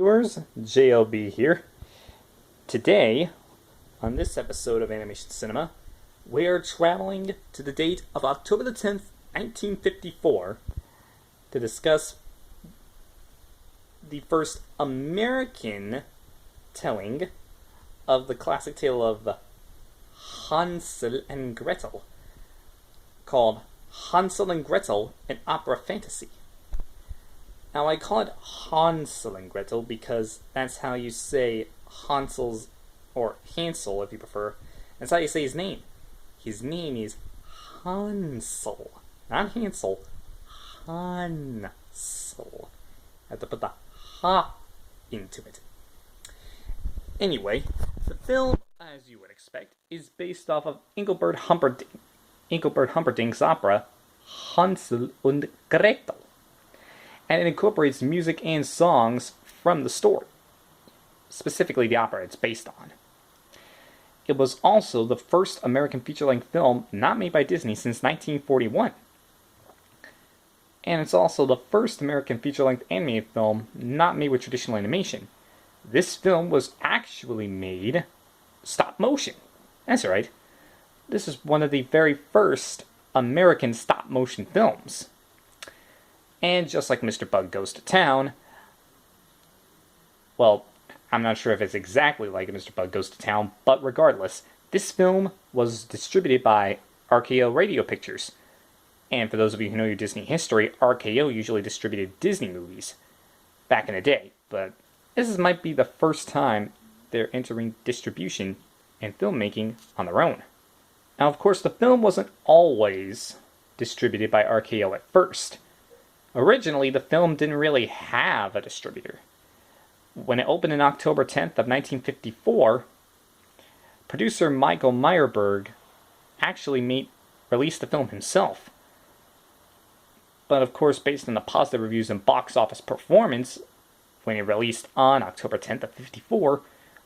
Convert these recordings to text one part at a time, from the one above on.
viewers, JLB here. Today, on this episode of Animation Cinema, we are traveling to the date of October the 10th, 1954 to discuss the first American telling of the classic tale of Hänsel and Gretel, called Hänsel and Gretel, an Opera Fantasy. Now, I call it Hänsel and Gretel because that's how you say Hansel's, or Hansel if you prefer. That's how you say his name. His name is Hansel. Not Hansel. Hansel. I have to put the ha into it. Anyway, the film, as you would expect, is based off of Englebert Humperdinck's opera Hänsel and Gretel, and it incorporates music and songs from the story, specifically the opera it's based on. It was also the first American feature-length film not made by Disney since 1941. And it's also the first American feature-length animated film not made with traditional animation. This film was actually made stop motion. That's right. This is one of the very first American stop-motion films. And just like Mr. Bug Goes to Town, well, I'm not sure if it's exactly like Mr. Bug Goes to Town, but regardless, this film was distributed by RKO Radio Pictures. And for those of you who know your Disney history, RKO usually distributed Disney movies back in the day, but this might be the first time they're entering distribution and filmmaking on their own. Now, of course, the film wasn't always distributed by RKO at first. Originally, the film didn't really have a distributor. When it opened on October 10th of 1954, producer Michael Meyerberg actually released the film himself. But of course, based on the positive reviews and box office performance, when it released on October 10th of 54,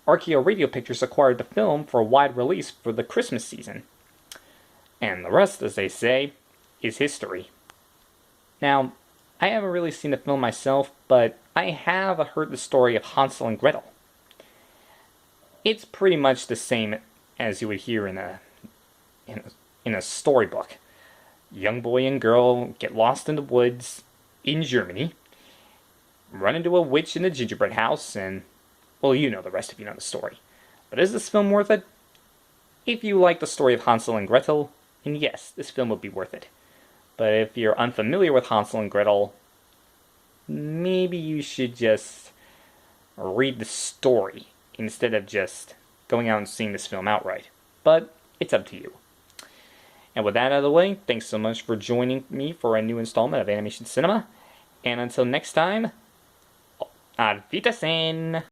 RKO Radio Pictures acquired the film for a wide release for the Christmas season. And the rest, as they say, is history. Now, I haven't really seen the film myself, but I have heard the story of Hänsel and Gretel. It's pretty much the same as you would hear in a storybook. Young boy and girl get lost in the woods in Germany, run into a witch in a gingerbread house, and, well, you know the rest of you know the story. But is this film worth it? If you like the story of Hänsel and Gretel, then yes, this film would be worth it. But if you're unfamiliar with Hänsel and Gretel, maybe you should just read the story instead of just going out and seeing this film outright. But it's up to you. And with that out of the way, thanks so much for joining me for a new installment of Animation Cinema. And until next time, auf Wiedersehen!